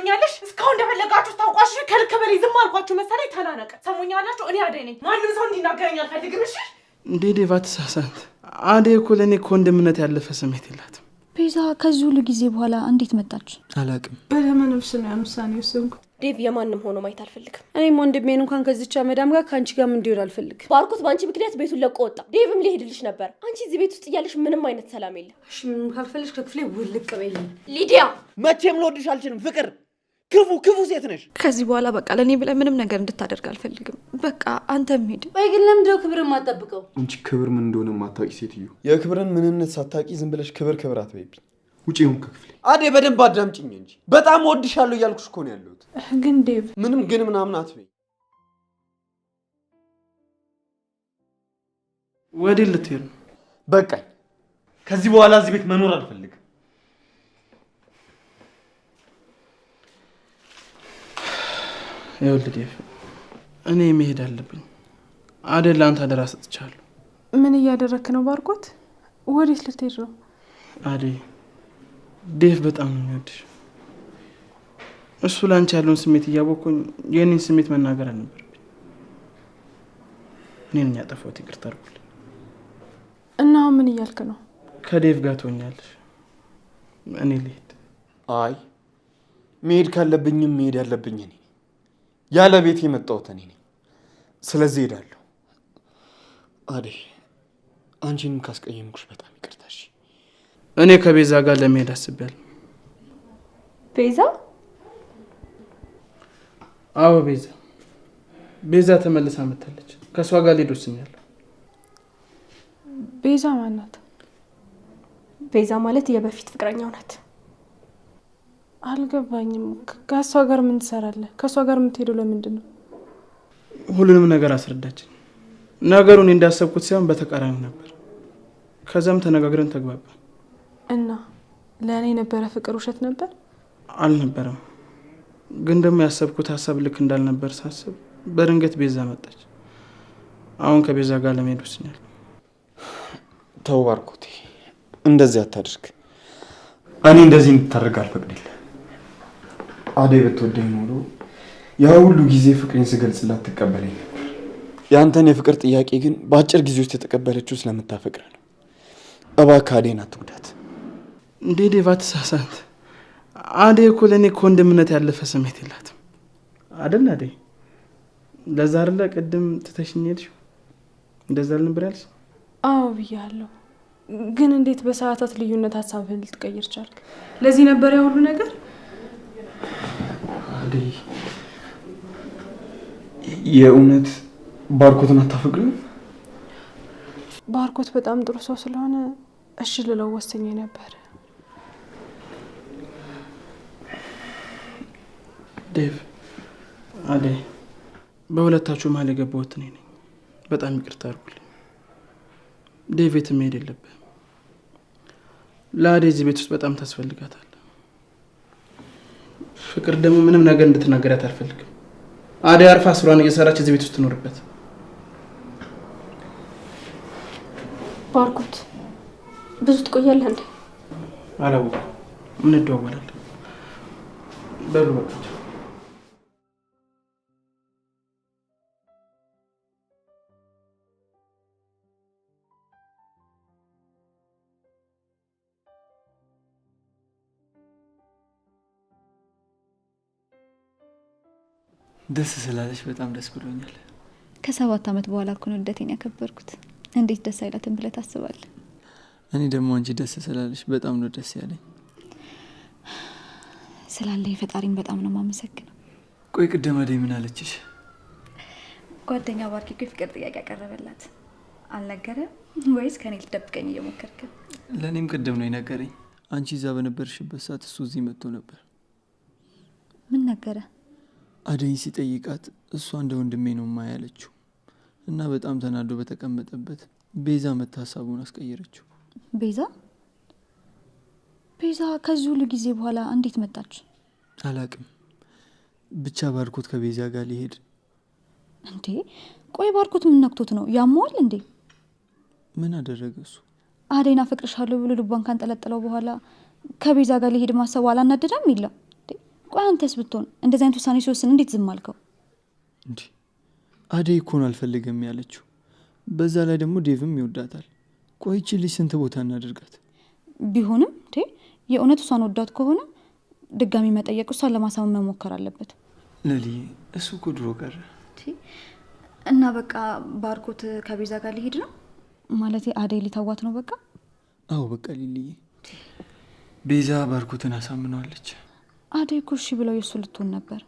ሰሙኛለሽ እስካሁን እንደፈለጋችሁ ታውቋሽ ከልክ በላይ ዝም አልኳችሁ መሰለኝ ተናነቀ ሰሙኛላችሁ እኔ አደይ ነኝ ማንም ሰው እንዲናገረኝ አልፈልግም እሺ እንዴ ዴቫት ሳሳንት አደይ እኮ ለኔ ኮንደምነት ያለፈ ስሜት የላትም ቤዛ ከዚህ ሁሉ ጊዜ በኋላ እንዴት መጣች አላቅም በለመነፍስ ነው ያምሳኔ ወሰንኩ ዴቭ የማንም ሆኖ ማየት አልፈልግም እኔም ወንድሜን እንኳን ከዚቻ መዳም ጋር ካንቺ ጋር ምን እንዲሆን አልፈልግም ባርኮት ባንቺ ምክንያት ቤቱን ለቆ ወጣ ዴቭም ሊሄድልሽ ነበር አንቺ እዚህ ቤት ውስጥ እያለሽ ምንም አይነት ሰላም የለም እሺ ምንም ካልፈልሽ ከክፍሌ ውልቅ በይልኝ ሊዲያ መቼም ልወድሽ አልችልም ፍቅር ክፉ ሴት ነሽ ከዚህ በኋላ በቃ ለኔ ብለህ ምንም ነገር እንድታደርግ አልፈልግም በቃ አንተም ሄድ ወይ ግን ለምንድነው ክብርን ማጠብቀው አንቺ ክብር ምን እንደሆነ ማታቂ ሴትዮ የክብርን ምንነት ሳታቂ ዝም ብለሽ ክብር አትበይብኝ ውጪውን ከክፍሌ አዴ በደንብ አዳምጪኝ እንጂ በጣም ወድሻለሁ እያልኩሽ እኮ ነው ያለሁት ግን ዴቭ ምንም ግን ምናምን አትበይ ወዴት ልትሄድ ነው በቃኝ ከዚህ በኋላ እዚህ ቤት መኖር አልፈልግም ይኸውልህ ዴቭ እኔ መሄድ አለብኝ አደይ ለአንተ አደራ ሰጥቻለሁ ምን እያደረክ ነው ባርኮት ወዴት ልትሄድ ነው አደይ ዴቭ በጣም ነው የሚወድሽ እሱ ላንቺ ያለውን ስሜት እያወቅኩኝ የኔን ስሜት መናገር አልነበረብኝ እኔ ነኝ ያጠፋሁት ይቅርታ አድርጉልኝ እና ምን እያልክ ነው ከዴቭ ጋር ትሆኛለሽ እኔ ልሄድ አይ መሄድ ካለብኝም መሄድ ያለብኝ እኔ ያለ ቤት የመጣሁት እኔ ነኝ ስለዚህ ሄዳለሁ አደይ አንቺንም ካስቀየምኩሽ በጣም ይቅርታ እሺ እኔ ከቤዛ ጋር ለመሄድ አስቤያለሁ ቤዛ አዎ ቤዛ ተመልሳ መጣለች ከሷ ጋር ልሄድ ወስኛለሁ ቤዛ ማናት ቤዛ ማለት የበፊት ፍቅረኛው ናት አልገባኝም ከሷ ጋር ምን ትሰራለህ ከሷ ጋር የምትሄደው ለምንድን ነው ሁሉንም ነገር አስረዳችኝ ነገሩን እንዳሰብኩት ሳይሆን በተቃራኒ ነበር ከዛም ተነጋግረን ተግባባን እና ለኔ የነበረ ፍቅር ውሸት ነበር አልነበረም ግን ደግሞ ያሰብኩት ሐሳብ ልክ እንዳልነበር ሳስብ በድንገት ቤዛ መጣች አሁን ከቤዛ ጋር ለመሄድ ወስኛለሁ ተው ባርኮቴ እንደዚህ አታድርግ እኔ እንደዚህ እንድታደርግ አልፈቅድልህ አደይ ብትወደኝ ኖሮ ያ ሁሉ ጊዜ ፍቅሬን ስገልጽላት ትቀበለኝ ነበር ያንተን የፍቅር ጥያቄ ግን በአጭር ጊዜ ውስጥ የተቀበለችው ስለምታፈቅር ነው እባክህ አደይን አትጉዳት እንዴ ዴቫት ሳሳንት አደይ እኮ ለኔ ኮንደምነት ያለፈ ስሜት የላትም አይደል አደይ ለዛ አይደለ ቅድም ትተሽኝ ሄድሽ እንደዛ አልነበር ያልሽ አዎ ብያለሁ ግን እንዴት በሰዓታት ልዩነት ሐሳብህን ልትቀይር ቻልክ ለዚህ ነበር ያ ሁሉ ነገር አደይ የእውነት ባርኮትን አታፈቅሪም ባርኮት በጣም ጥሩ ሰው ስለሆነ እሺ ልለው ወሰኜ ነበር ዴቭ አደይ በሁለታችሁ መሀል የገባሁት እኔ ነኝ በጣም ይቅርታ አድርጉልኝ ዴቭ የትም መሄድ የለብህም ለአደይ እዚህ ቤት ውስጥ በጣም ታስፈልጋታል ፍቅር ደግሞ ምንም ነገር እንድትናገራት አልፈልግም አደይ አርፋ ስራዋን እየሰራች እዚህ ቤት ውስጥ ትኖርበት ባርኮት ብዙ ትቆያለህ እንዴ አላወኩም ምን እንደዋወላል በሉ በቃ ደስ ስላለሽ በጣም ደስ ብሎኛል ከ7 አመት በኋላ እኮ ነው ልደቴን ያከበርኩት እንዴት ደስ አይላትም ብለህ ታስባለህ እኔ ደግሞ አንቺ ደስ ስላለሽ በጣም ነው ደስ ያለኝ ስላለኝ ፈጣሪን በጣም ነው ማመሰግነው ቆይ ቅድም አደይ ምን አለችሽ ጓደኛ ባርኪ እኮ ፍቅር ጥያቄ ያቀረበላት አልነገረም ወይስ ከኔ ልትደብቀኝ እየሞከርክ ለኔም ቅድም ነው የነገረኝ አንቺ እዛ በነበርሽበት ሰዓት እሱ እዚህ መጥቶ ነበር ምን ነገረ አደይ ሲጠይቃት እሷ እንደ ወንድሜ ነው ማያለችው እና በጣም ተናዶ በተቀመጠበት ቤዛ መታሳቡን አስቀየረችው ቤዛ ከዚህ ሁሉ ጊዜ በኋላ እንዴት መጣች አላቅም ብቻ ባርኮት ከቤዛ ጋር ሊሄድ እንዴ ቆይ ባርኮት ምን ነክቶት ነው ያሟል እንዴ ምን አደረገ እሱ አደይና ፍቅርሻለሁ ብሎ ልቧን ካንጠለጠለው በኋላ ከቤዛ ጋር ሊሄድ ማሰብ አላናደደም ይላል ቆይ አንተስ ብትሆን እንደዚህ አይነት ውሳኔ ሲወስን እንዴት ዝም አልከው? እንዴ አደይ እኮ ነው አልፈልግም ያለችው። በዛ ላይ ደግሞ ዴቭም ይወዳታል። ቆይ እቺ ልጅ ስንት ቦታ እናደርጋት? ቢሆንም የእውነት እሷን ወዳት ከሆነ ድጋሚ መጠየቅ እሷን ለማሳመን መሞከር አለበት። ለሊ እሱ እኮ ድሮ ቀረ። እና በቃ ባርኮት ከቤዛ ጋር ሊሄድ ነው ማለት አደይ ሊታዋት ነው በቃ? አዎ በቃ ሊልዬ ቤዛ ባርኮትን አሳምነዋለች። አደይ እኮ እሺ ብለው የሱ ልትሆን ነበር።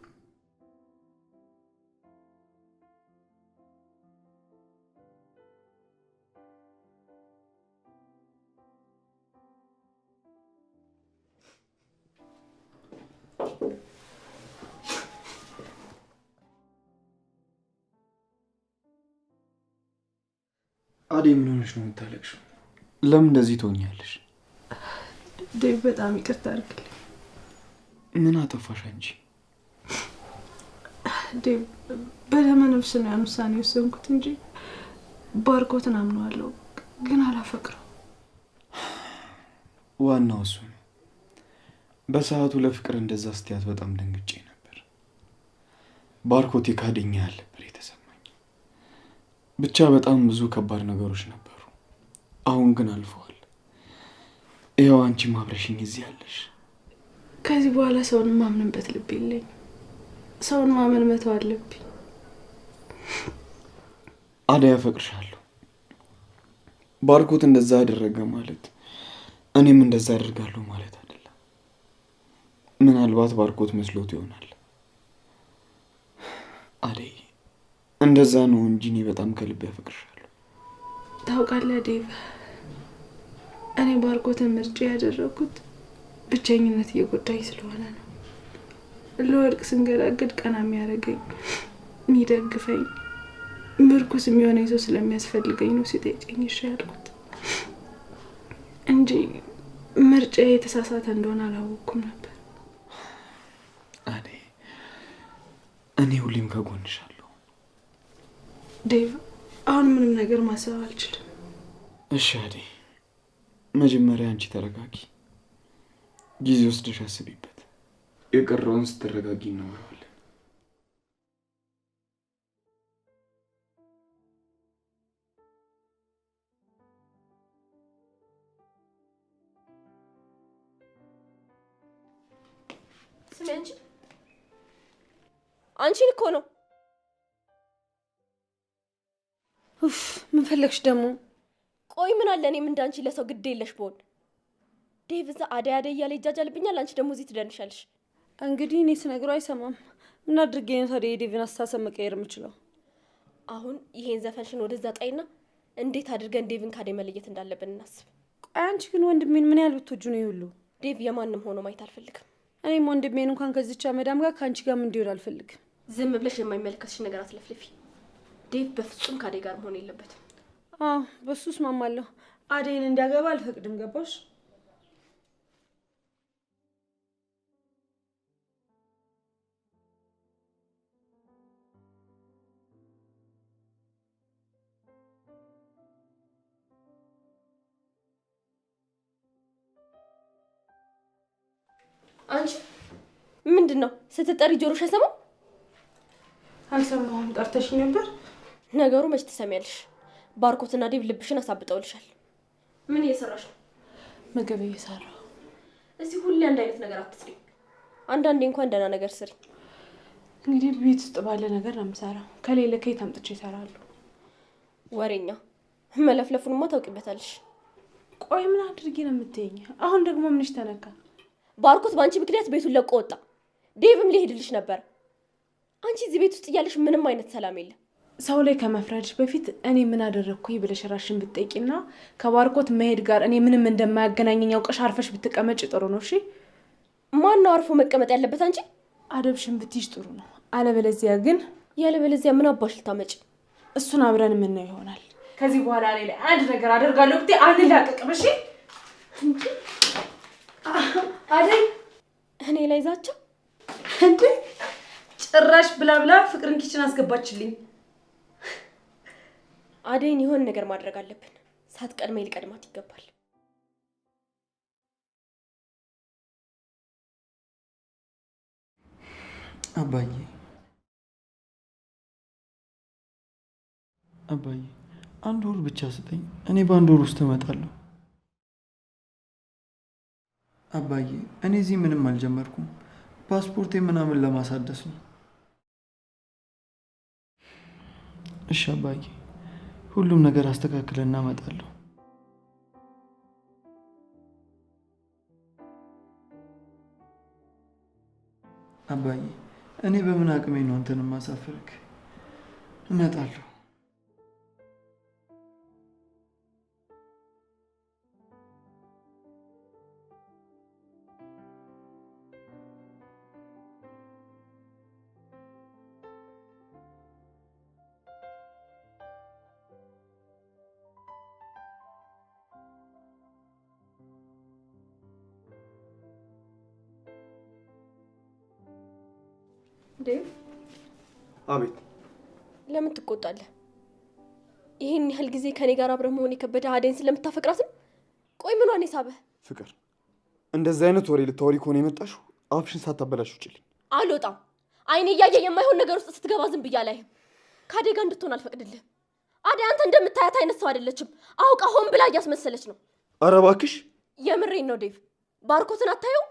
አደይ ምን ሆነሽ ነው የምታለቅሽው? ለምን እንደዚህ ትሆኛለሽ? ዴቭ በጣም ይቅርታ አድርግልኝ። ምን አጠፋሽ አንቺ? ዴቭ በደመ ነፍስ ነው ያን ውሳኔ ወሰንኩት እንጂ ባርኮትን አምነዋለሁ፣ ግን አላፈቅረው። ዋናው እሱ ነው። በሰዓቱ ለፍቅር እንደዛ ስትያት በጣም ደንግጬ ነበር። ባርኮት ካደኛ ያለ ነበር የተሰማኝ። ብቻ በጣም ብዙ ከባድ ነገሮች ነበሩ። አሁን ግን አልፈዋል። ይኸው አንቺ ማብረሽኝ እዚህ ያለሽ። ከዚህ በኋላ ሰውን ማምንበት ልብ የለኝም። ሰውን ማመን መተው አለብኝ። አደይ አፈቅርሻለሁ። ባርኮት እንደዛ ያደረገ ማለት እኔም እንደዛ አደርጋለሁ ማለት አይደለም። ምናልባት ባርኮት መስሎት ይሆናል። አደይ እንደዛ ነው እንጂ እኔ በጣም ከልብ ያፈቅርሻለሁ። ታውቃለህ ዴቭ፣ እኔ ባርኮትን ምርጫ ያደረኩት ብቸኝነት እየጎዳኝ ስለሆነ ነው። ለወድቅ ስንገዳገድ ቀና የሚያደርገኝ የሚደግፈኝ ምርኩስ የሚሆነኝ ሰው ስለሚያስፈልገኝ ነው ሲጠይቀኝ እሺ ያልኩት እንጂ ምርጫ የተሳሳተ እንደሆነ አላወኩም ነበር። አደይ እኔ ሁሌም ከጎንሻለሁ። ዴቭ አሁን ምንም ነገር ማሰብ አልችልም። እሺ አደይ፣ መጀመሪያ አንቺ ተረጋጊ። ጊዜ ወስደሽ አስቢበት። የቀረውን ስትረጋጊ እናወራለን። ስሚ አንቺን እኮ ነው። ኡፍ ምን ፈለግሽ ደግሞ? ቆይ ምን አለ እኔም እንዳንቺ ለሰው ግድ የለሽ ብሆን። ዴቭ እዛ አደይ እያለ ይጃጃልብኛል፣ አንቺ ደግሞ እዚህ ትደንሻለሽ። እንግዲህ እኔ ስነግረው አይሰማም። ምን አድርጌ ነው ታዲያ የዴቭን አስተሳሰብ መቀየር የምችለው? አሁን ይሄን ዘፈንሽን ወደዛ ጣይና እንዴት አድርገን ዴቭን ካደይ መለየት እንዳለብን እናስብ። ቆይ አንቺ ግን ወንድሜን ምን ያህል ብትወጁ ነው ይሁሉ? ዴቭ የማንም ሆኖ ማየት አልፈልግም። እኔም ወንድሜን እንኳን ከዚች መዳም ጋር ካንቺ ጋር ምን እንዲሆን አልፈልግም። ዝም ብለሽ የማይመለከትሽ ነገር አትለፍልፊ። ዴቭ በፍጹም ካደይ ጋር መሆን የለበትም። በሱ እስማማለሁ። አደይን እንዲያገባ አልፈቅድም። ገባሽ? አንቺ ምንድነው ስትጠሪ ጆሮሽ አይሰማም? አልሰማሁም። ጠርተሽኝ ነበር? ነገሩ መች ትሰሚያለሽ? ባርኮትና ዴቭ ልብሽን አሳብጠውልሻል። ምን እየሰራሽ ነው? ምግብ እየሰራሁ። እዚህ ሁሌ አንድ አይነት ነገር አትስሪ። አንዳንዴ እንኳን ደህና ነገር ስሪ። እንግዲህ ቤት ውስጥ ባለ ነገር ነው የምሰራው። ከሌለ ከየት አምጥቼ እሰራለሁ? ወሬኛ መለፍለፉንማ ታውቂበታለሽ። ቆይ ምን አድርጌ ነው የምትይኝ? አሁን ደግሞ ምንሽ ተነካ? ባርኮት በአንቺ ምክንያት ቤቱን ለቆ ወጣ። ዴቭም ሊሄድልሽ ነበር። አንቺ እዚህ ቤት ውስጥ እያለሽ ምንም አይነት ሰላም የለም። ሰው ላይ ከመፍረድሽ በፊት እኔ ምን አደረኩኝ ብለሽ ራስሽን ብትጠይቂና ከባርኮት መሄድ ጋር እኔ ምንም እንደማያገናኘኝ አውቀሽ አርፈሽ ብትቀመጭ ጥሩ ነው። እሺ? ማን ነው አርፎ መቀመጥ ያለበት? አንቺ አደብሽን ብትይሽ ጥሩ ነው። አለበለዚያ ግን ምን አባሽ ልታመጪ? እሱን አብረን የምናየው ይሆናል። ከዚህ በኋላ ላይ አንድ ነገር አደርጋለሁ ብትይ አንላቀቅም። እሺ? አደይ እኔ ላይ ዛቻ እንዴ! ጭራሽ ብላ ብላ ፍቅርን ኪችን አስገባችልኝ። አደይን የሆነ ነገር ማድረግ አለብን። ሳትቀድመኝ ሊቀድማት ይገባል። አባዬ አባዬ 1 ወር ብቻ ስጠኝ። እኔ በ1 ወር ውስጥ እመጣለሁ። አባዬ እኔ እዚህ ምንም አልጀመርኩም። ፓስፖርቴ ምናምን ለማሳደስ ነው። እሺ አባዬ፣ ሁሉም ነገር አስተካክለን እናመጣለሁ። አባዬ እኔ በምን አቅሜ ነው አንተን ማሳፈርክ? እመጣለሁ። ዴቭ አቤት። ለምን ትቆጣለህ? ይሄን ያህል ጊዜ ከኔ ጋር አብረህ መሆን የከበደ አደይን ስለምታፈቅራት ነው? ቆይ ምኗን የሳበህ? ፍቅር፣ እንደዚህ አይነት ወሬ ልታወሪ ከሆነ የመጣሽው አፍሽን ሳታበላሽ ውጭልኝ። አልወጣም። አይኔ እያየ የማይሆን ነገር ውስጥ ስትገባ ዝም ብዬ አላይህም። ከአደይ ጋር እንድትሆን አልፈቅድልህም። አደይ አንተ እንደምታያት አይነት ሰው አይደለችም። አውቃ ሆን ብላ እያስመሰለች ነው። ኧረ እባክሽ። የምሬን ነው ዴቭ። ባርኮትን አታየው?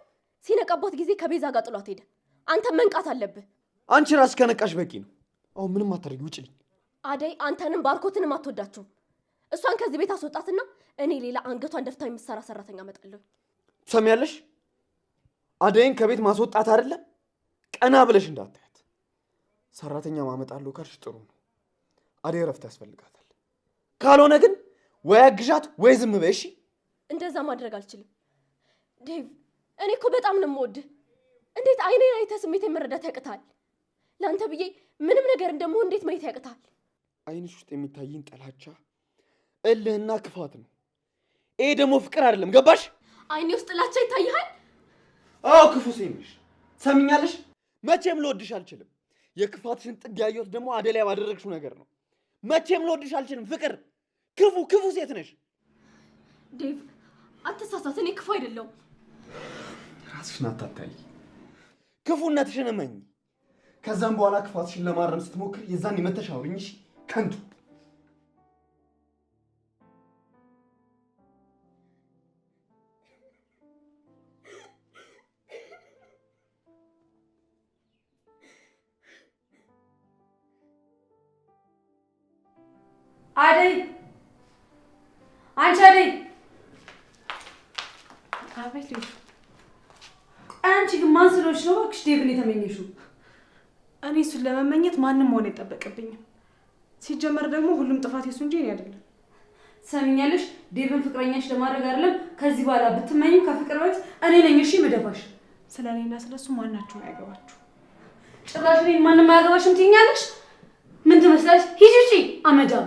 ሲነቃባት ጊዜ ከቤዛ ጋር ጥሏት ሄደ። አንተ መንቃት አለብህ። አንቺ ራስሽ ከነቃሽ በቂ ነው። አሁን ምንም አታደርጊ፣ ውጭልኝ። አደይ አንተንም ባርኮትንም አትወዳችሁም። እሷን ከዚህ ቤት አስወጣትና እኔ ሌላ አንገቷን ደፍታ የምትሰራ ሰራተኛ አመጣለሁ። ትሰሚያለሽ? አደይን ከቤት ማስወጣት አይደለም ቀና ብለሽ እንዳታያት። ሰራተኛ ማመጣለሁ ካልሽ ጥሩ ነው። አደይ እረፍት ያስፈልጋታል። ካልሆነ ግን ወይ አግዣት ወይ ዝም በይ። እሺ? እንደዛ ማድረግ አልችልም ዴቭ። እኔ እኮ በጣም ነው የምወድህ። እንዴት አይኔን አይተህ ስሜቴን መረዳት ያቅታል? ለአንተ ብዬ ምንም ነገር እንደምሆን እንዴት ማየት ያቅታል? አይንሽ ውስጥ የሚታይን ጥላቻ፣ እልህና ክፋት ነው። ይሄ ደግሞ ፍቅር አይደለም። ገባሽ? አይኔ ውስጥ ጥላቻ ይታይሃል? አዎ፣ ክፉ ሴት ነሽ። ሰምኛለሽ? መቼም ልወድሽ አልችልም። የክፋትሽን ጥግ ያየሁት ደግሞ አደይ ላይ ባደረግሽው ነገር ነው። መቼም ልወድሽ አልችልም። ፍቅር፣ ክፉ ሴት ነሽ። ዴቭ አትሳሳት። እኔ ክፉ አይደለሁም። ራስሽን አታታይ። ክፉነትሽን እመኝ። ከዛም በኋላ ክፋትሽን ለማረም ስትሞክር የዛን የመተሽ አውሪኝ። እሺ? ከንቱ አደይ፣ አንቺ አደይ። አቤት። አንቺ ግን ማን ስለሆንሽ ነው እባክሽ ዴቭን የተመኘሽው? እኔ እሱን ለመመኘት ማንም መሆን አይጠበቅብኝም። ሲጀመር ደግሞ ሁሉም ጥፋት የሱ እንጂ እኔ አይደለም። ሰሚኛለሽ? ዴቭን ፍቅረኛሽ ለማድረግ አይደለም ከዚህ በኋላ ብትመኙ ከፍቅር በፊት እኔ ነኝ እሺ መደፋሽ። ስለ እኔና ስለሱ ማናችሁ አያገባችሁ። ጭራሽ እኔን ማንም አያገባሽም ትይኛለሽ? ምን ትመስላለሽ? ሂጂ ውጪ አመዳም።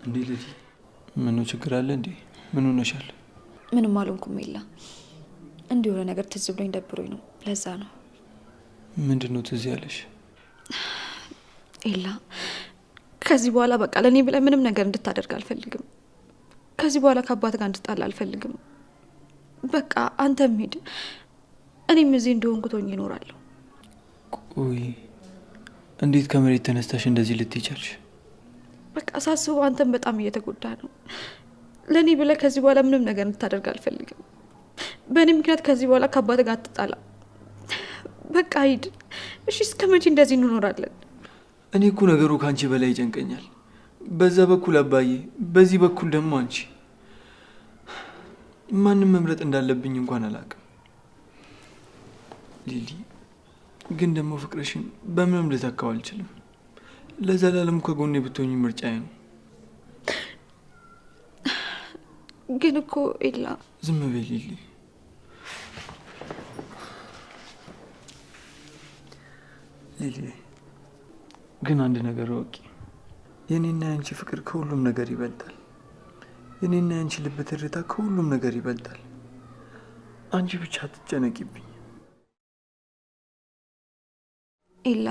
እንዴ ልጅ ምኑ ችግር አለ እንዴ? ምን ሆነሻል? ምንም አልሆንኩም ኤላ። እንዲህ የሆነ ነገር ትዝ ብሎኝ ደብሮኝ ነው። ለዛ ነው። ምንድነው ትዝ ያለሽ? ኤላ ከዚህ በኋላ በቃ ለኔ ብለህ ምንም ነገር እንድታደርግ አልፈልግም። ከዚህ በኋላ ከአባት ጋር እንድጣላ አልፈልግም። በቃ አንተም ሂድ፣ እኔም እዚህ እንደሆንኩት ሆኜ እኖራለሁ። ቆይ እንዴት ከመሬት ተነስተሽ እንደዚህ ልትይቻልሽ? በቃ ሳስበው አንተም በጣም እየተጎዳ ነው። ለኔ ብለህ ከዚህ በኋላ ምንም ነገር እንድታደርግ አልፈልግም። በእኔ ምክንያት ከዚህ በኋላ ከአባት ጋር አትጣላ። በቃ ሂድ እሺ? እስከ መቼ እንደዚህ እንኖራለን? እኔ እኮ ነገሩ ካንቺ በላይ ይጨንቀኛል። በዛ በኩል አባዬ፣ በዚህ በኩል ደግሞ አንቺ። ማንም መምረጥ እንዳለብኝ እንኳን አላውቅም። ሊሊ ግን ደግሞ ፍቅርሽን በምንም ልተካው አልችልም። ለዘላለም ከጎኔ ብትሆኚ ምርጫዬ ነው። ግን እኮ ኤላ ዝም በይ ሊሊ። ሊሊ ግን አንድ ነገር ወቂ፣ የኔና ያንቺ ፍቅር ከሁሉም ነገር ይበልጣል። የኔና ያንቺ ልብ ትርታ ከሁሉም ነገር ይበልጣል። አንቺ ብቻ አትጨነቂብኝ። ኤላ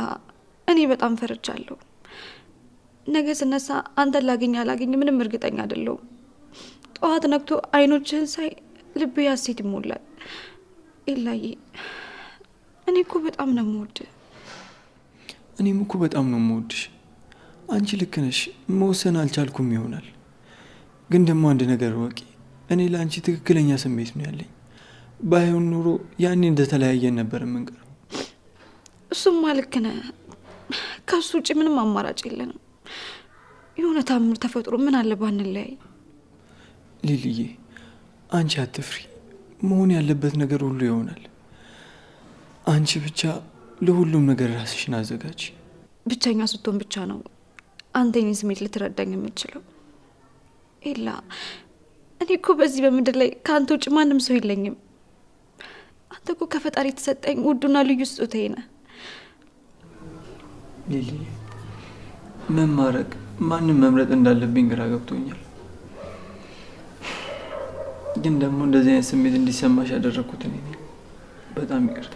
እኔ በጣም ፈርቻለሁ። ነገ ስነሳ አንተን ላገኝ አላገኝ ምንም እርግጠኛ አይደለሁም። ጠዋት ነግቶ አይኖችህን ሳይ ልቤ ሐሴት ይሞላል። ኤላዬ እኔ እኮ በጣም ነው የምወድህ። እኔም እኮ በጣም ነው የምወድሽ። አንቺ ልክ ነሽ፣ መወሰን አልቻልኩም ይሆናል። ግን ደግሞ አንድ ነገር ወቂ፣ እኔ ለአንቺ ትክክለኛ ስሜት ነው ያለኝ። ባይሆን ኑሮ ያኔ እንደተለያየን ነበር የምንቀረው። እሱማ ልክ ነህ። ከሱ ውጭ ምንም አማራጭ የለንም። የሆነ ታምር ተፈጥሮ ምን አለ ባንለያይ። ሊሊዬ አንቺ አትፍሪ፣ መሆን ያለበት ነገር ሁሉ ይሆናል። አንቺ ብቻ ለሁሉም ነገር ራስሽን አዘጋጅ። ብቸኛ ስትሆን ብቻ ነው አንተ የኔን ስሜት ልትረዳኝ የምትችለው። ኤላ እኔ እኮ በዚህ በምድር ላይ ከአንተ ውጭ ማንም ሰው የለኝም። አንተ እኮ ከፈጣሪ የተሰጠኝ ውዱና ልዩ ስጦታዬ ነህ። ሊሊዬ መማረቅ ማንም መምረጥ እንዳለብኝ ግራ ገብቶኛል። ግን ደግሞ እንደዚህ አይነት ስሜት እንዲሰማሽ ያደረኩት እኔ ነኝ። በጣም ይቅርታ።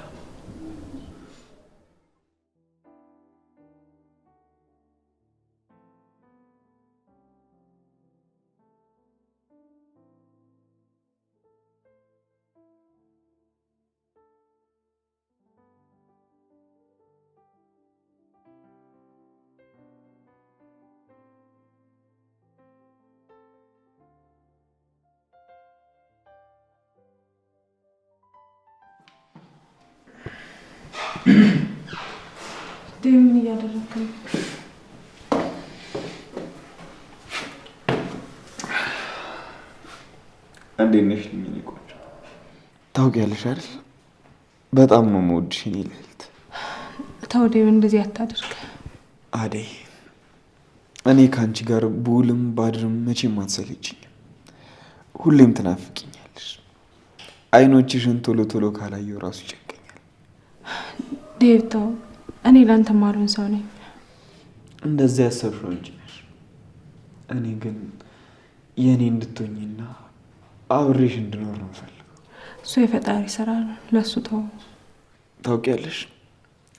ምን እያደረግክ ነው? እንዴት ነሽ ልኝ ቆንጆ? ታውቂያለሽ አይደል በጣም ነው የምወድሽ የኔ ልዕልት። ተው ዴቭ፣ እንደዚህ አታድርግ። አደይ እኔ ከአንቺ ጋር ብውልም ባድርም መቼም አትሰለችኝም። ሁሌም ትናፍቂኛለሽ። አይኖችሽን ቶሎ ቶሎ ካላየው ራሱ ይጨንቀኛል። ዴቭ ተው፣ እኔ ላንተ ማሉን ሰው ነኝ። እንደዚህ ያሰብሽው እንጂ ነሽ። እኔ ግን የኔ እንድትሆኝና አብሬሽ እንድኖር ነው ፈልገው። እሱ የፈጣሪ ስራ ነው፣ ለሱ ተው። ታውቂያለሽ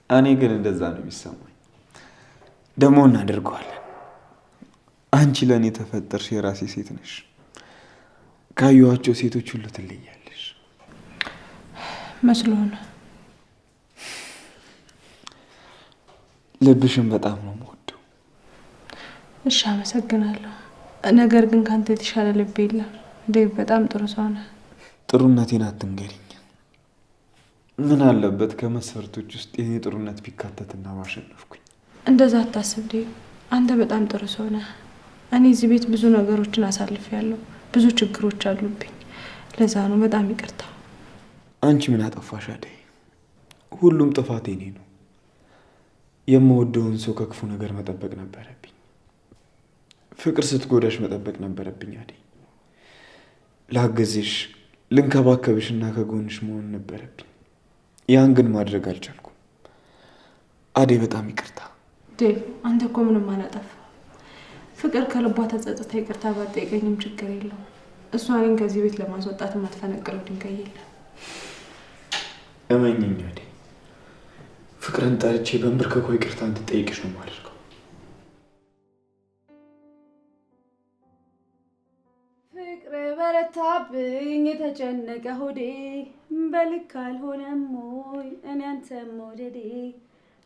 እኔ ግን እንደዛ ነው የሚሰማኝ። ደግሞ እናደርገዋለን። አንቺ ለኔ ተፈጠርሽ፣ የራሴ ሴት ነሽ። ካዩዋቸው ሴቶች ሁሉ ትለያለሽ። መስሎን ልብሽን በጣም ነው የምወደው። እሺ አመሰግናለሁ። ነገር ግን ካንተ የተሻለ ልብ የለም። ዴቭ በጣም ጥሩ ሰው ነህ። ጥሩነቴን አትንገሪኝ። ምን አለበት ከመስፈርቶች ውስጥ የኔ ጥሩነት ቢካተትና ባሸነፍኩኝ? እንደዛ አታስብ ዴቭ፣ አንተ በጣም ጥሩ ሰው ነህ። እኔ እዚህ ቤት ብዙ ነገሮችን አሳልፌያለሁ። ብዙ ችግሮች አሉብኝ። ለዛ ነው በጣም ይቅርታ። አንቺ ምን አጠፋሽ አደይ? ሁሉም ጥፋት የኔ ነው። የምወደውን ሰው ከክፉ ነገር መጠበቅ ነበረብኝ። ፍቅር ስትጎዳሽ መጠበቅ ነበረብኝ አደይ። ላገዝሽ፣ ልንከባከብሽና ከጎንሽ መሆን ነበረብኝ። ያን ግን ማድረግ አልቻልኩም። አደይ በጣም ይቅርታ። ዴቭ አንተ እኮ ምንም አላጠፋም። ፍቅር ከልቧ ተጸጽታ ይቅርታ ባትጠይቀኝም ችግር የለውም። እሷ እኔን ከዚህ ቤት ለማስወጣት የማትፈነቅለው ድንጋይ የለም። እመኚኝ አደይ፣ ፍቅርን ጠርቼ በንብርከኳ ይቅርታ እንድጠይቅሽ ነው የማደርገው። ፍቅር በረታብኝ የተጨነቀ ሆዴ፣ በልክ አልሆነም ወይ እኔ አንተን መውደዴ።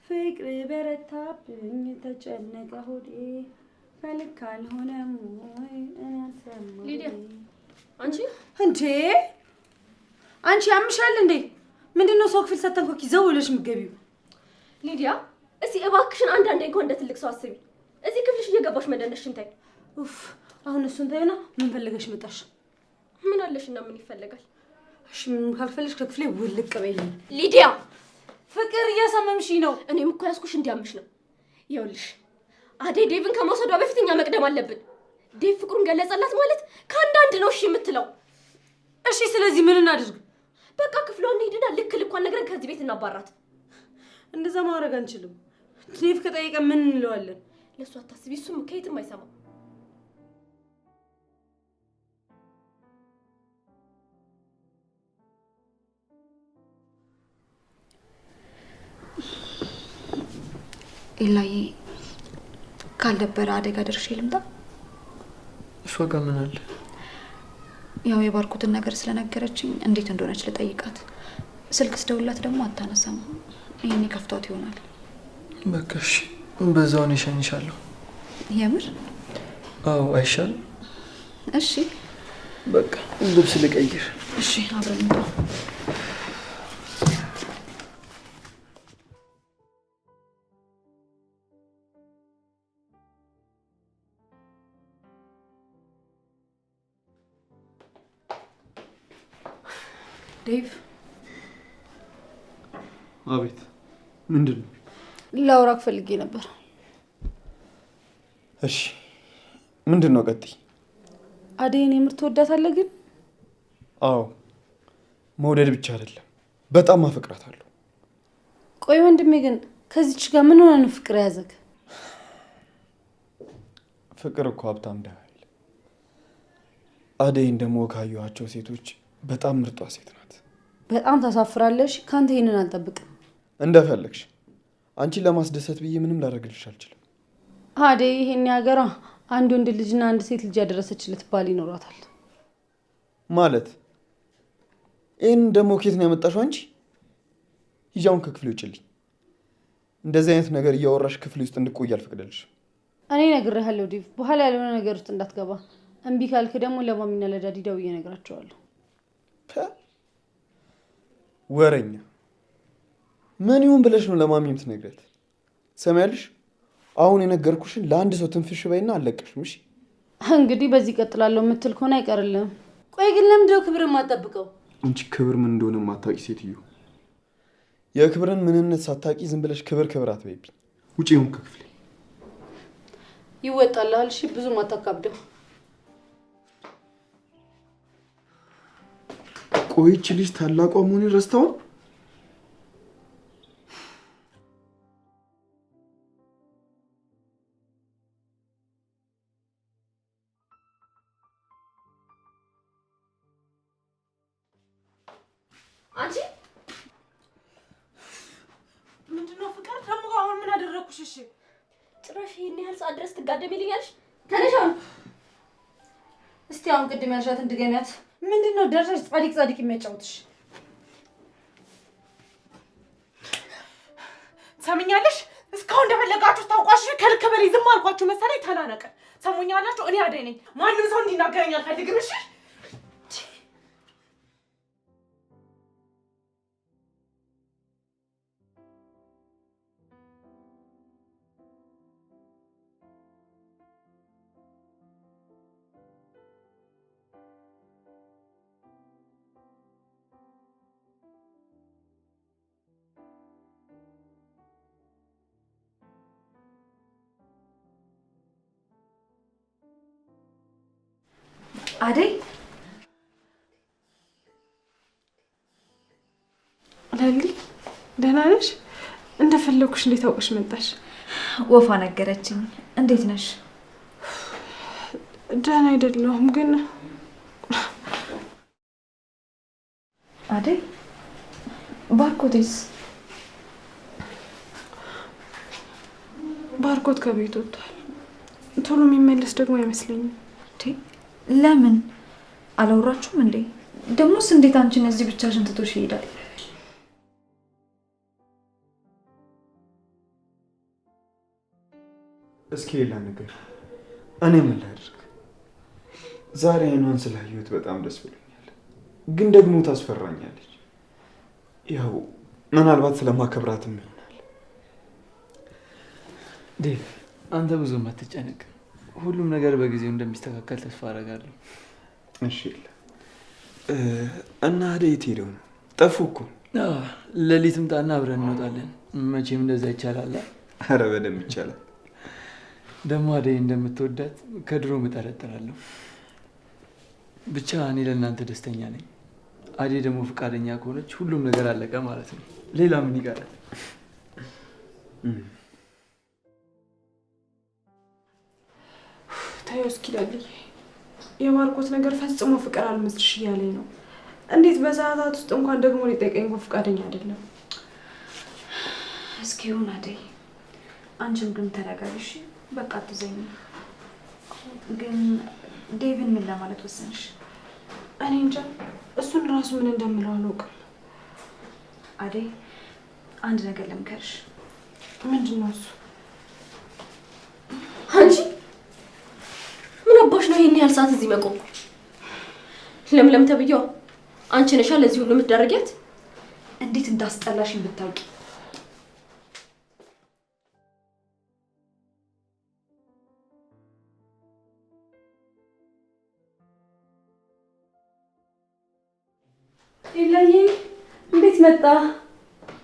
ፍቅር በረታብኝ የተጨነቀ ሆዴ፣ በልክ አልሆነም ወይ እኔ አንተን መውደዴ። ሊዲያ አንቺ አንቺ ያምሻል እንዴ? ምንድነው ሰው ክፍል ሰተን ኮኪ ዘው ብለሽ የምትገቢው? ሊዲያ እስቲ እባክሽን አንዳንዴ እንኳን እንደ ትልቅ ሰው አስቢ። እዚህ ክፍልሽ እየገባሽ መደነሽን ታይ። ኡፍ አሁን እሱን ታይና ምን ፈልገሽ መጣሽ? ምን አለሽና ምን ይፈልጋል? እሺ ምን ካልፈልሽ ከክፍሌ ውልቅ በይልኝ። ሊዲያ ፍቅር እያሰመምሽ ነው። እኔም እኮ ያስኩሽ እንዲያምሽ ነው። ይኸውልሽ አደይ ዴቭን ከመውሰዷ በፊት እኛ መቅደም አለብን። ዴቭ ፍቅሩን ገለጸላት ማለት ከአንዳንድ ነው እሺ የምትለው። እሺ ስለዚህ ምን እናድርግ? በቃ ክፍሏን እንሂድና ልክ ልኳን ነግረን ከዚህ ቤት እናባራት። እንደዛ ማድረግ አንችልም። ዴቭ ከጠየቀ ምን እንለዋለን? ለሱ አታስቢ፣ እሱም ከየትም አይሰማም። ኤላዬ ካልደበረ አደጋ ደርሼ ልምጣ? እሷ ጋር ምን አለ? ያው የባርኮትን ነገር ስለነገረችኝ እንዴት እንደሆነች ልጠይቃት። ስልክ ስደውላት ደግሞ አታነሳም። ይሄኔ ከፍቷት ይሆናል። በቃ እሺ፣ በዛው እኔ እሸኝሻለሁ። የምር? አዎ አይሻል? እሺ በቃ ልብስ ልቀይር። እሺ አብረን እንውጣ። ዴቭ። አቤት። ምንድን ነው? ላውራክ ፈልጌ ነበር። እሺ ምንድን ነው? ቀጥይ። አደይን የምር ትወዳታለህ ግን? አዎ መውደድ ብቻ አይደለም በጣም አፈቅራታለሁ። ቆይ ወንድሜ ግን ከዚች ጋር ምን ሆነ ነው ፍቅር ያዘክ? ፍቅር እኮ ሀብታም ደሃ አይደል። አደይን ደግሞ ካየኋቸው ሴቶች በጣም ምርጧ ሴት ናት። በጣም ታሳፍራለሽ። ካንተ ይሄንን አልጠብቅም። እንደፈለግሽ። አንቺን ለማስደሰት ብዬ ምንም ላደርግልሽ አልችልም። አደይ ይሄን ያገራ አንድ ወንድ ልጅና አንድ ሴት ልጅ ያደረሰችለት ባል ይኖራታል ማለት። ይሄን ደግሞ ከየት ነው ያመጣሽው አንቺ? ሂጃውን ከክፍሌ ውጭልኝ። እንደዚህ አይነት ነገር እያወራሽ ክፍሌ ውስጥ እንድቆይ አልፈቅድልሽም። እኔ ነግሬሃለሁ ዴቭ፣ በኋላ ያልሆነ ነገር ውስጥ እንዳትገባ። እምቢ ካልክ ደግሞ ለማሚና ለዳዲ ደውዬ እነግራቸዋለሁ። ወረኛ። ምን ይሁን ብለሽ ነው ለማሚ የምትነግሪያት? ሰማያለሽ? አሁን የነገርኩሽን ለአንድ ሰው ትንፍሽ በይና አለቀሽም። እሺ እንግዲህ በዚህ ቀጥላለሁ የምትል ከሆነ አይቀርልም። ቆይ ግን ለምንድነው ክብርን ማጠብቀው? አንቺ ክብር ምን እንደሆነ ማታውቂ ሴትዮ፣ የክብርን ምንነት ሳታውቂ ዝም ብለሽ ክብር አትበይብኝ። ውጪ ይሁን ከክፍሌ። ይወጣልሃል። እሺ ብዙ ማታካብደው። ቆይቺ ልጅ ታላቋ መሆኔን ረስተው ነው? አንቺ ምንድነው ፍቅር? ደግሞ አሁን ምን አደረኩሽ? እሺ ጭራሽ ይሄን ያህል ሰዓት ድረስ ትጋደሚልኛለሽ? ተነሽ አሁን። እስቲ አሁን ቅድም ያልሻትን ድገሚያት። ምንድነው ደርሰሽ ጻድቅ የሚያጫውትሽ? ሰምኛለሽ? እስካሁን እንደፈለጋችሁ ታውቋሽ ከልክ በላይ ዝም አልኳችሁ መሰለኝ። ተናነቀ። ሰሙኛላችሁ? እኔ አደይ ነኝ። ማንም ሰው እንዲናገረኝ አልፈልግም። እሺ አደይ ላሊ ደህና ነሽ? እንደፈለኩሽ እንዴት አውቀሽ መጣሽ? ወፋ ነገረችኝ። እንዴት ነሽ? ደህና አይደለሁም ግን አደይ ባርኮቴስ? ባርኮት ከቤት ወጥቷል። ቶሎ የሚመለስ ደግሞ አይመስለኝም። ለምን አላወራችሁም እንዴ? ደሞስ እንዴት አንቺን እዚህ ብቻሽን ትቶሽ ይሄዳል? እስኪ ሌላ ነገር እኔ ምን ላድርግ? ዛሬ አይኗን ስላየሁት በጣም ደስ ብሎኛል፣ ግን ደግሞ ታስፈራኛለች። ያው ምናልባት ስለማከብራትም ይሆናል። ዴቭ አንተ ብዙም አትጨነቅ። ሁሉም ነገር በጊዜው እንደሚስተካከል ተስፋ አደርጋለሁ። እሺ እና አደይ የት ሄደው ነው? ጠፉ እኮ። ሌሊትም ጣና አብረን እንወጣለን። መቼም እንደዛ ይቻላል? ኧረ በደንብ ይቻላል። ደግሞ አደይ እንደምትወዳት ከድሮ እጠረጥራለሁ። ብቻ እኔ ለእናንተ ደስተኛ ነኝ። አደይ ደግሞ ፈቃደኛ ከሆነች ሁሉም ነገር አለቀ ማለት ነው። ሌላ ምን ይቀራል? ታዩ እስኪ ዳግዬ፣ የማርቆት ነገር ፈጽሞ ፍቅር አልመስልሽ እያለኝ ነው። እንዴት በሰዓታት ውስጥ እንኳን ደግሞ ሊጠይቀኝ እንኳን ፈቃደኛ አይደለም። እስኪ ይሁን አደይ፣ አንቺም ግን ተረጋጊ። በቃ አትዘኝ። ግን ዴቪን ምን ለማለት ወሰንሽ? እኔ እንጃ፣ እሱን ራሱ ምን እንደምለው አላውቅም። አደይ አንድ ነገር ልምከርሽ። ምንድን ነው እሱ? አንቺ ምን አባሽ ነው ይሄን ያህል ሰዓት እዚህ መቆም? ለምለም ተብዬዋ አንቺ ነሻ ለዚህ ሁሉ የምትዳረጊያት? እንዴት እንዳስጠላሽኝ ብታውቂ። ኢላዬ እንዴት መጣ?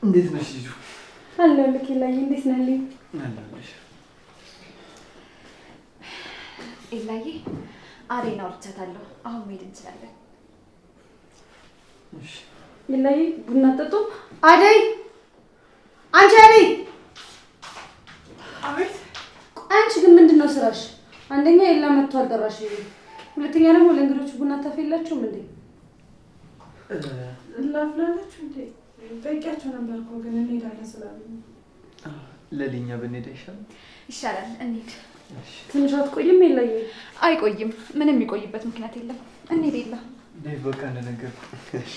እንዴት ነሽ ልጁ? አለሁልህ ኢላዬ፣ እንዴት ነህ? አለሁልሽ። ኢላዬ አደይን አውርቻታለሁ። አሁን መሄድ እንችላለን። እሺ ኢላዬ ቡና ጠጡ። አደይ፣ አንቺ አደይ! አቤት። አንቺ ግን ምንድነው ስራሽ? አንደኛ የላ መጥቶ አልጠራሽ፣ ሁለተኛ ደግሞ ለእንግዶቹ ቡና ታፈላችሁም እንዴ? ላፍላላችሁ እንዴ? ጠይቂያቸው ነበር እኮ ግን እንሄዳለን ስላሉኝ። ለሊኛ ብንሄድ ይሻላል። እንሂድ። ትንሽ አትቆይም? ኢላዬ አይቆይም። ምንም የሚቆይበት ምክንያት የለም። እንሂድ። የለ ዴቭ፣ በቃ እንደነገርኩህ።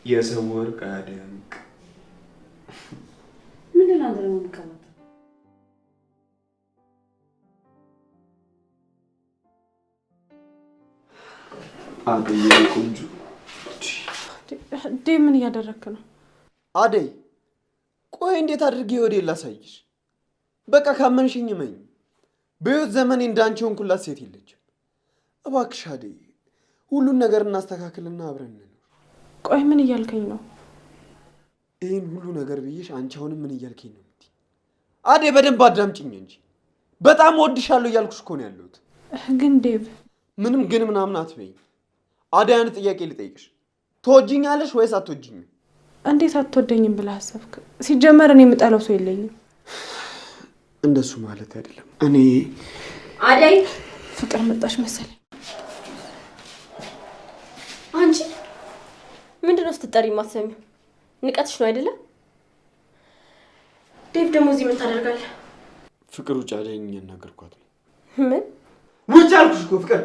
የሰው ወርቅ አያደምቅ። ምንድን ነው አንተ ደግሞ የምትቀመጠው? አደይ ቆንጆ። ዴ ምን እያደረክ ነው? አደይ ቆይ እንዴት አድርጌ ወዴ ላሳይሽ? በቃ ካመንሽኝ እመኝ። በህይወት ዘመኔ እንዳንቺ ሆንኩላት ሴት የለችም። እባክሽ አደይ ሁሉን ነገር እናስተካክልና አብረን እንኖር። ቆይ ምን እያልከኝ ነው? ይህን ሁሉ ነገር ብዬሽ አንቺ አሁንም ምን እያልከኝ ነው የምትይ? አደይ በደንብ አዳምጪኝ እንጂ በጣም ወድሻለሁ እያልኩሽ እኮ ነው ያለሁት። ግን ዴቭ ምንም ግን ምናምን አትበይኝ። አደይ አንድ ጥያቄ ልጠይቅሽ፣ ትወጂኛለሽ ወይስ አትወጂኝም? እንዴት አትወደኝም ብለህ አሰብክ? ሲጀመር እኔ የምጠላው ሰው የለኝም። እንደሱ ማለት አይደለም። እኔ አደይ ፍቅር መጣሽ መሰለኝ። አንቺ ምንድነው ስትጠሪ የማትሰሚው? ንቀትሽ ነው አይደለ? ዴቭ ደግሞ እዚህ ምን ታደርጋለህ? ፍቅር ውጭ አደይን እያናገርኳት ነው። ምን ውጭ አልኩሽ እኮ ፍቅር።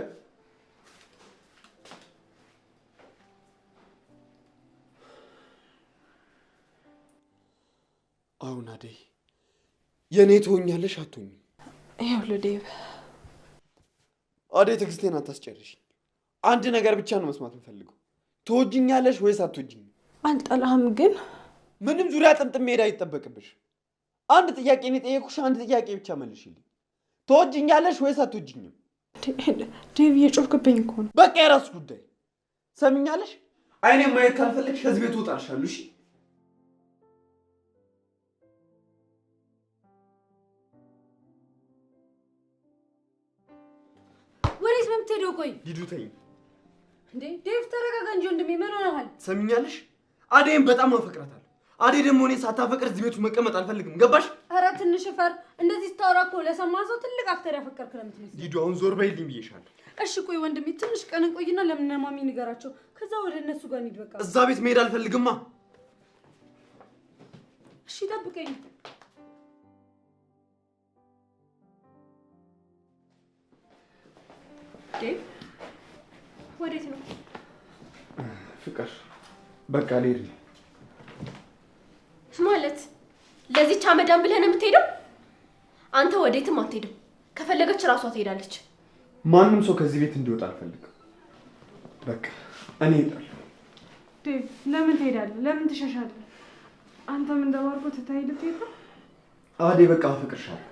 አሁን አደይ የኔ ትሆኛለሽ አትሆኝም? ይኸውልህ ዴቭ፣ አደይ ትዕግስቴን አታስጨርሽ። አንድ ነገር ብቻ ነው መስማት የምፈልገው። ትወጂኛለሽ ወይስ አትወጂኝም? አልጠላህም፣ ግን ምንም ዙሪያ ጥምጥም መሄድ አይጠበቅብሽ። አንድ ጥያቄ ነው የጠየኩሽ፣ አንድ ጥያቄ ብቻ መልሽልኝ። ትወጂኛለሽ ወይስ አትወጂኝም? ዴቭ እየጮህክብኝ እኮ ነው። በቃ የራስ ጉዳይ። ሰምኛለሽ? አይኔን ማየት ካልፈለግሽ ከዚህ ቤት እወጣልሻለሁ። እሺ? ወዴት ነው የምትሄደው? ቆይ ሂዱ ተይኝ። እንዴ ዴቭ ተረጋጋ እንጂ ወንድሜ፣ ምን ሆነሃል? ሰምኛለሽ? አደይን በጣም አፈቅራታለሁ። አደይ ደግሞ እኔን ሳታፈቅር እዚህ ቤት መቀመጥ አልፈልግም። ገባሽ? ኧረ ትንሽ ፈር። እንደዚህ ስታወራ እኮ ለሰማ ሰው ትልቅ አፍተር ያፈቀርክ ነው የምትመስለው። ሂዱ አሁን ዞር በይልኝ ብዬሻለሁ። እሺ ቆይ ወንድሜ፣ ትንሽ ቀን እንቆይና ለምን ማሚ ንገራቸው፣ ከዛ ወደ እነሱ ጋር እንሂድ። በቃ እዛ ቤት መሄድ አልፈልግማ። እሺ ጠብቀኝ። ዴቭ ወዴት ነው? ፍቅር በቃ ልሄድ ነው። ማለት ለዚህች አመዳም ብለህ ነው የምትሄደው? አንተ ወዴትም አትሄድም። ከፈለገች ራሷ ትሄዳለች። ማንም ሰው ከዚህ ቤት እንዲወጣ አልፈልግም። በቃ እኔ እሄዳለሁ። ዴቭ ለምን ትሄዳለህ? ለምን ትሸሻለህ? አንተም እንደማርቆ ትታይ ልትሄድ ነው? አደይ በቃ አፈቅርሻለሁ።